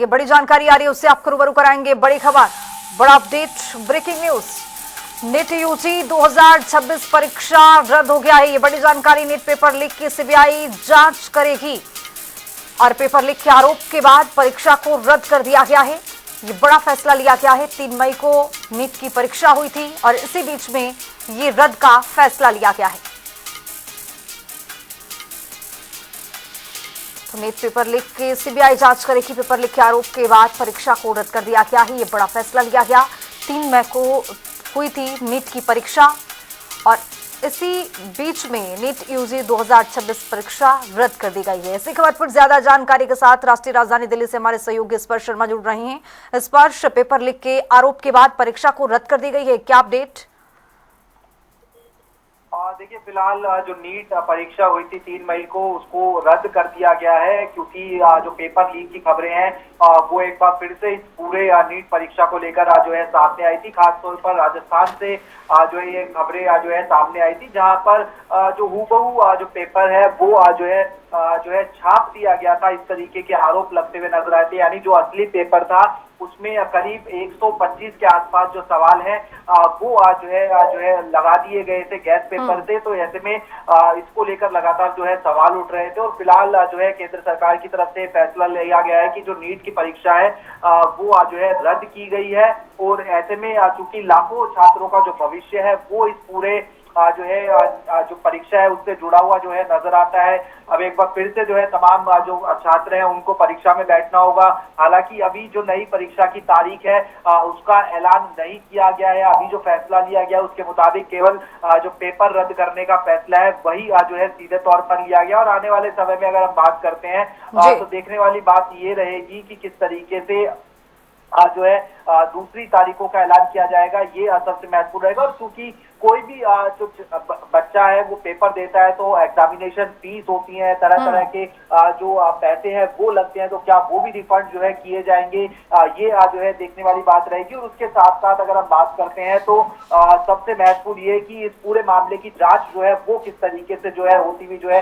ये बड़ी जानकारी आ रही है, उससे आपको रूबरू कराएंगे। बड़ी खबर, बड़ा update, breaking news. NEET UG 2026 परीक्षा रद्द हो गया है। ये बड़ी जानकारी, नीट पेपर लीक की सीबीआई जांच करेगी और पेपर लीक के आरोप के बाद परीक्षा को रद्द कर दिया गया है। ये बड़ा फैसला लिया गया है। 3 मई को नीट की परीक्षा हुई थी और इसी बीच में ये रद्द का फैसला लिया गया है। तो नीट पेपर लीक की सीबीआई जांच करेगी। पेपर लीक के आरोप के बाद परीक्षा को रद्द कर दिया गया है। ये बड़ा फैसला लिया गया। 3 मई को हुई थी नीट की परीक्षा और इसी बीच में नीट यूजी 2026 परीक्षा रद्द कर दी गई है। इसी खबर पर ज्यादा जानकारी के साथ राष्ट्रीय राजधानी दिल्ली से हमारे सहयोगी स्पर्श शर्मा जुड़ रहे हैं। स्पर्श, पेपर लीक के आरोप के बाद परीक्षा को रद्द कर दी गई है, क्या अपडेट? देखिए, फिलहाल जो नीट परीक्षा हुई थी 3 मई को, उसको रद्द कर दिया गया है क्योंकि जो पेपर लीक की खबरें हैं वो एक बार फिर से इस पूरे नीट परीक्षा को लेकर जो है सामने आई थी। खासतौर पर राजस्थान से जो है ये खबरें जो है सामने आई थी, जहां पर जो हूबहू जो पेपर है वो जो है छाप दिया गया था। इस तरीके के आरोप लगते हुए नजर आए थे। यानी जो असली पेपर था उसमें करीब 125 के आसपास जो सवाल है वो जो है लगा दिए गए थे गैस पेपर से। तो ऐसे में इसको लेकर लगातार जो है सवाल उठ रहे थे और फिलहाल जो है केंद्र सरकार की तरफ से फैसला लिया गया है कि जो नीट की परीक्षा है वो जो है रद्द की गई है। और ऐसे में चूंकि लाखों छात्रों का जो भविष्य है वो इस पूरे जो है जो परीक्षा है उससे जुड़ा हुआ जो है नजर आता है। अब एक बार फिर से जो है तमाम जो छात्र हैं उनको परीक्षा में बैठना होगा। हालांकि अभी जो नई परीक्षा की तारीख है उसका ऐलान नहीं किया गया है। अभी जो फैसला लिया गया उसके मुताबिक केवल जो पेपर रद्द करने का फैसला है वही जो है सीधे तौर पर लिया गया। और आने वाले समय में अगर हम बात करते हैं तो देखने वाली बात ये रहेगी कि किस तरीके से जो है दूसरी तारीखों का ऐलान किया जाएगा। ये सबसे महत्वपूर्ण रहेगा। और क्योंकि कोई भी जो बच्चा है वो पेपर देता है तो एग्जामिनेशन फीस होती है, तरह तरह के जो पैसे हैं वो लगते हैं, तो क्या वो भी रिफंड जो है किए जाएंगे, ये जो है देखने वाली बात रहेगी। और उसके साथ साथ अगर हम बात करते हैं तो सबसे महत्वपूर्ण ये कि इस पूरे मामले की जांच जो है वो किस तरीके से जो है होती हुई जो है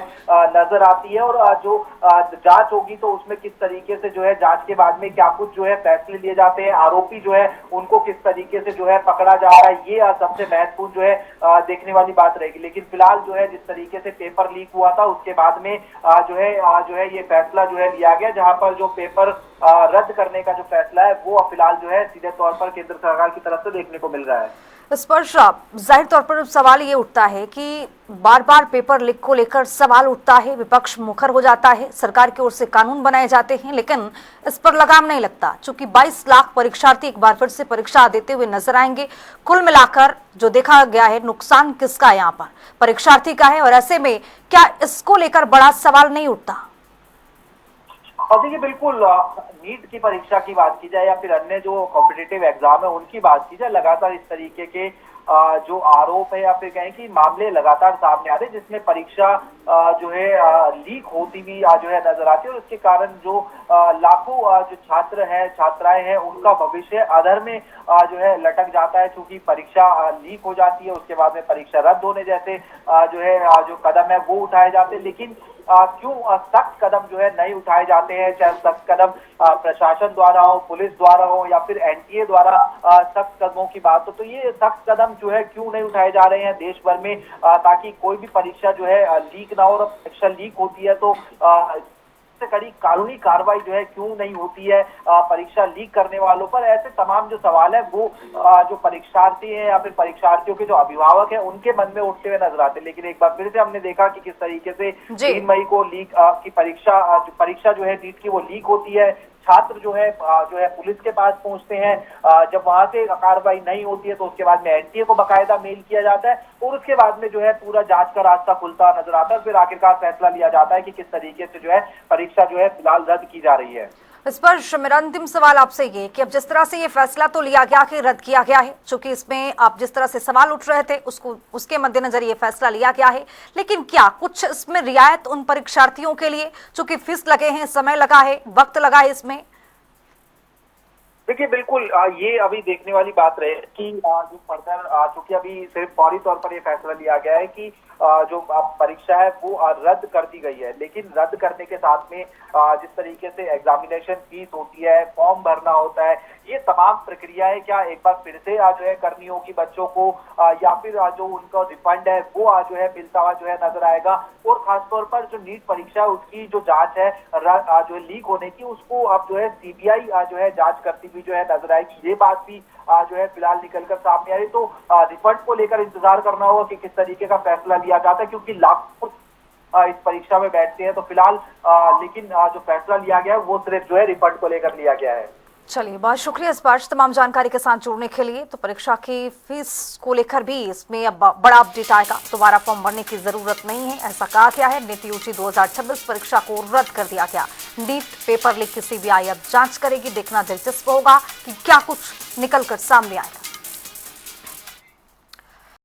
नजर आती है। और जो जांच होगी तो उसमें किस तरीके से जो है जांच के बाद में क्या कुछ जो है फैसले लिए जाते हैं, आरोपी जो है उनको किस तरीके से जो है पकड़ा जा रहा है, ये सबसे महत्वपूर्ण जो है देखने वाली बात रहेगी। लेकिन फिलहाल जो है जिस तरीके से पेपर लीक हुआ था उसके बाद में जो है ये फैसला जो है लिया गया, जहां पर जो पेपर रद्द करने का जो फैसला है वो फिलहाल जो है सीधे तौर पर केंद्र सरकार की तरफ से देखने को मिल रहा है। स्पर्श, जाहिर तौर पर सवाल ये उठता है कि बार बार पेपर लीक को लेकर सवाल उठता है, विपक्ष मुखर हो जाता है, सरकार की ओर से कानून बनाए जाते हैं लेकिन इस पर लगाम नहीं लगता। चूंकि 22 लाख परीक्षार्थी एक बार फिर से परीक्षा देते हुए नजर आएंगे। कुल मिलाकर जो देखा गया है, नुकसान किसका है यहाँ पर? परीक्षार्थी का है। और ऐसे में क्या इसको लेकर बड़ा सवाल नहीं उठता? और देखिए, बिल्कुल नीट की परीक्षा की बात की जाए या फिर अन्य जो कॉम्पिटिटिव एग्जाम है उनकी बात की जाए, लगातार इस तरीके के जो आरोप है या फिर कहें कि मामले लगातार सामने आ रहे हैं जिसमें परीक्षा जो है लीक होती हुई जो है नजर आती है। और उसके कारण जो लाखों जो छात्र हैं, छात्राएं हैं, उनका भविष्य अधर में जो है लटक जाता है। क्योंकि परीक्षा लीक हो जाती है, उसके बाद में परीक्षा रद्द होने जैसे जो है जो कदम है वो उठाए जाते हैं। लेकिन क्यों सख्त कदम जो है नहीं उठाए जाते हैं, चाहे सख्त कदम प्रशासन द्वारा हो, पुलिस द्वारा हो या फिर एनटीए द्वारा सख्त कदमों की बात हो, तो ये सख्त कदम जो है क्यों नहीं उठाए जा रहे हैं देश भर में, ताकि कोई भी परीक्षा जो है लीक ना हो। और परीक्षा लीक होती है तो से कड़ी कानूनी कार्रवाई जो है क्यों नहीं होती है परीक्षा लीक करने वालों पर? ऐसे तमाम जो सवाल है वो जो परीक्षार्थी हैं या फिर परीक्षार्थियों के जो अभिभावक हैं उनके मन में उठते हुए नजर आते हैं। लेकिन एक बार फिर से हमने देखा कि किस तरीके से 3 मई को लीक की परीक्षा जो है नीट की वो लीक होती है। छात्र जो है पुलिस के पास पहुंचते हैं, जब वहां से कार्रवाई नहीं होती है तो उसके बाद में एनटीए को बकायदा मेल किया जाता है और उसके बाद में जो है पूरा जांच का रास्ता खुलता नजर आता है। फिर आखिरकार फैसला लिया जाता है कि किस तरीके से जो है परीक्षा जो है फिलहाल रद्द की जा रही है। स्पर्श, मेरा अंतिम सवाल आपसे ये कि अब जिस तरह से ये फैसला तो लिया गया कि रद्द किया गया है, चूंकि इसमें आप जिस तरह से सवाल उठ रहे थे उसके मद्देनजर ये फैसला लिया गया है, लेकिन क्या कुछ इसमें रियायत उन परीक्षार्थियों के लिए चूंकि फीस लगे हैं, समय लगा है, वक्त लगा है इसमें? देखिए, बिल्कुल ये अभी देखने वाली बात रहे कि जो फर्दर चूंकि अभी सिर्फ फौरी तौर पर ये फैसला लिया गया है कि जो परीक्षा है वो रद्द कर दी गई है। लेकिन रद्द करने के साथ में जिस तरीके से एग्जामिनेशन फीस होती है, फॉर्म भरना होता है, ये तमाम प्रक्रियाएं क्या एक बार फिर से जो है करनी होगी बच्चों को, या फिर जो उनका रिफंड है वो जो है मिलता हुआ जो है नजर आएगा। और खासतौर पर जो नीट परीक्षा है उसकी जो जांच है जो है लीक होने की, उसको अब जो है सीबीआई जो है जांच करती हुई जो है नजर आएगी। ये बात भी जो है फिलहाल निकलकर सामने आ रही। तो रिफंड को लेकर इंतजार करना होगा कि किस तरीके का फैसला लिया जाता है, क्योंकि लाखों इस परीक्षा में बैठते हैं। तो फिलहाल लेकिन जो फैसला लिया गया है वो सिर्फ जो है रिफंड को लेकर लिया गया है। चलिए, बहुत शुक्रिया इस बार तमाम जानकारी के साथ जुड़ने के लिए। तो परीक्षा की फीस को लेकर भी इसमें अब बड़ा अपडेट आएगा, दोबारा फॉर्म भरने की जरूरत नहीं है, ऐसा कहा गया है। नीट यूजी 2026 परीक्षा को रद्द कर दिया गया। नीट पेपर लीक की सीबीआई अब जांच करेगी। देखना दिलचस्प होगा कि क्या कुछ निकलकर सामने आएगा।